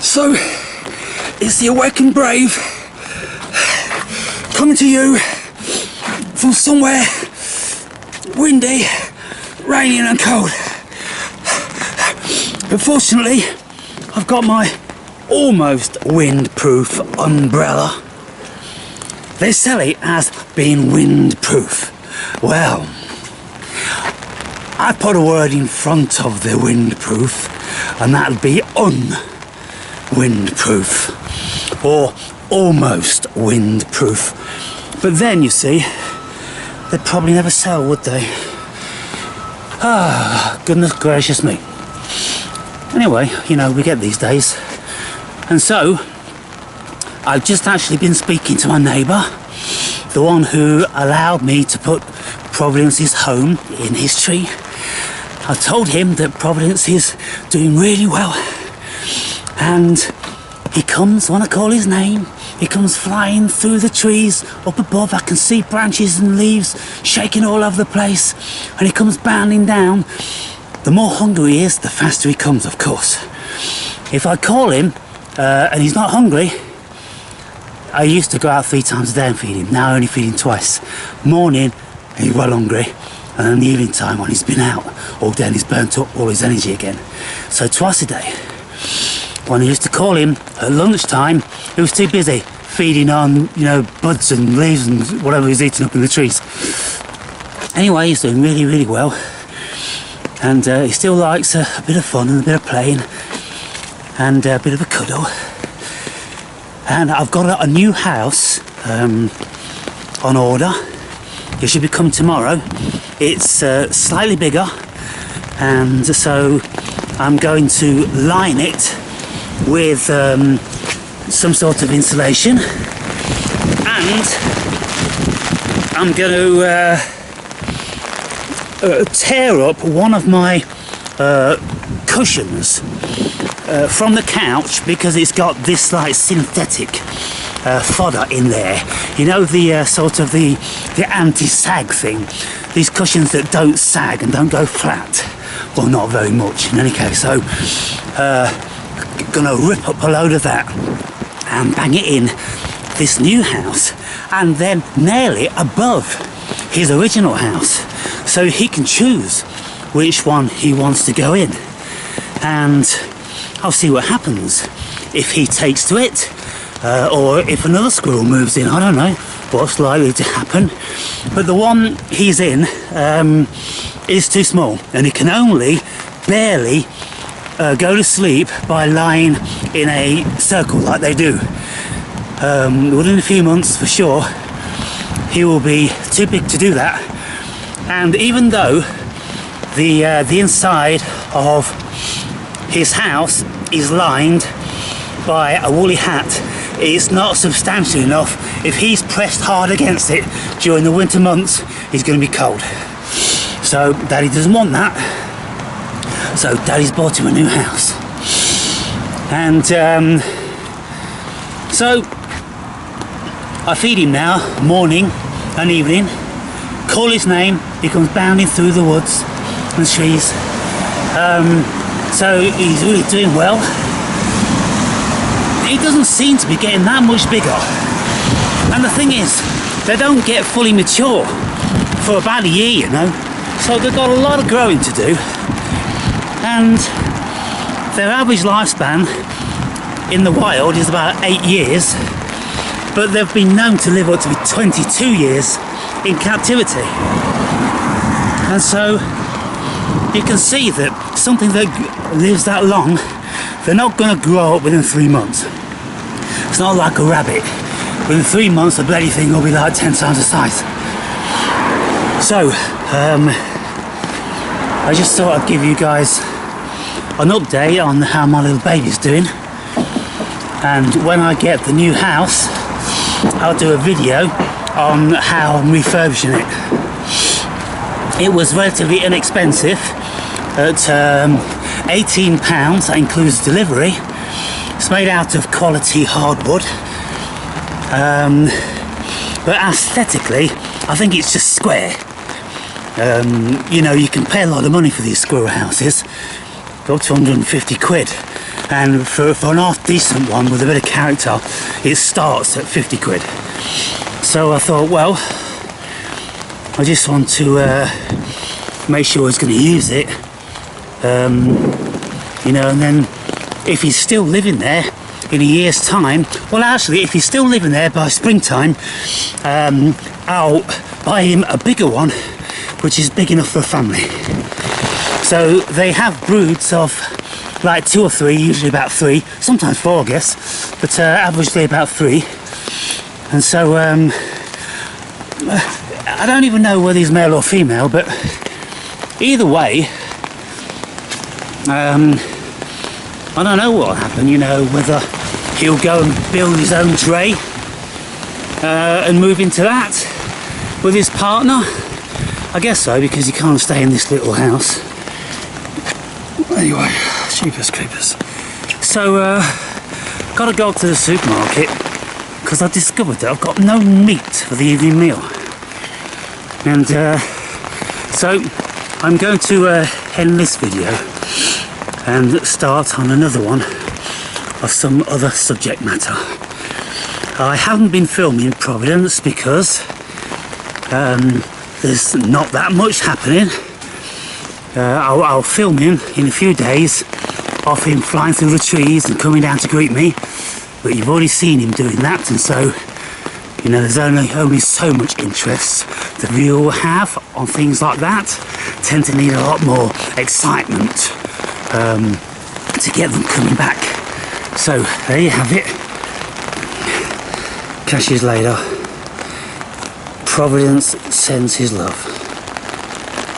So, it's the awakened brave coming to you from somewhere windy, rainy and cold. But fortunately, I've got my almost windproof umbrella. They sell it as being windproof. Well, I put a word in front of the windproof, and that'd be unwindproof, or almost windproof. But then, you see, they'd probably never sell, would they? Ah, goodness gracious me. Anyway, you know, we get these days. And so, I've just actually been speaking to my neighbour, the one who allowed me to put Providence's home in his tree. I told him that Providence is doing really well. And he comes, when I call his name, he comes flying through the trees up above. I can see branches and leaves shaking all over the place. And he comes bounding down. The more hungry he is, the faster he comes, of course. If I call him and he's not hungry, I used to go out 3 times a day and feed him. Now I only feed him twice. Morning, he's well hungry. And then the evening time when he's been out all day and he's burnt up all his energy again. So twice a day. When I used to call him at lunchtime, he was too busy feeding on, you know, buds and leaves and whatever he was eating up in the trees. Anyway, he's doing really, really well. And he still likes a bit of fun and a bit of playing and a bit of a cuddle. And I've got a new house on order. It should be coming tomorrow. It's slightly bigger, and so I'm going to line it with some sort of insulation, and I'm going to tear up one of my cushions from the couch because it's got this like synthetic fodder in there. You know, the sort of the anti-sag thing. These cushions that don't sag and don't go flat. Well, not very much in any case. So, gonna rip up a load of that and bang it in this new house, and then nail it above his original house, so he can choose which one he wants to go in. And I'll see what happens if he takes to it, or if another squirrel moves in. I don't know what's likely to happen, but the one he's in is too small, and he can only barely go to sleep by lying in a circle like they do. Within a few months, for sure, he will be too big to do that. And even though the inside of his house is lined by a woolly hat, it's not substantial enough. If he's pressed hard against it during the winter months, he's going to be cold. So Daddy doesn't want that. So Daddy's bought him a new house. And so I feed him now, morning and evening. Call his name, he comes bounding through the woods and the trees. So he's really doing well. He doesn't seem to be getting that much bigger. And the thing is, they don't get fully mature for about a year, you know. So they've got a lot of growing to do. And their average lifespan in the wild is about 8 years. But they've been known to live up to 22 years in captivity. And so you can see that something that lives that long, they're not going to grow up within 3 months. It's not like a rabbit. Within 3 months, the bloody thing will be like 10 times the size. So, I just thought I'd give you guys an update on how my little baby's doing. And when I get the new house, I'll do a video on how I'm refurbishing it. It was relatively inexpensive at £18, that includes delivery. It's made out of quality hardwood, but aesthetically I think it's just square. You know, you can pay a lot of money for these squirrel houses, up to 150 quid, and for an half decent one with a bit of character, it starts at 50 quid. So I thought, well, I just want to make sure I was going to use it, you know, and then if he's still living there in a year's time, well, actually, if he's still living there by springtime, I'll buy him a bigger one, which is big enough for a family. So they have broods of like 2 or 3, usually about 3, sometimes 4, I guess, but averagely about 3. And so I don't even know whether he's male or female, but either way, I don't know what'll happen, you know, whether he'll go and build his own dray and move into that with his partner. I guess so, because he can't stay in this little house. Anyway, jeepers creepers. So, gotta go up to the supermarket because I discovered that I've got no meat for the evening meal. And so I'm going to end this video and start on another one of some other subject matter. I haven't been filming Providence because there's not that much happening. I'll film him in a few days of him flying through the trees and coming down to greet me, but you've already seen him doing that, and so, you know, there's only so much interest that we all have on things like that. Tend to need a lot more excitement to get them coming back. So there you have it. Catch you later. Providence sends his love.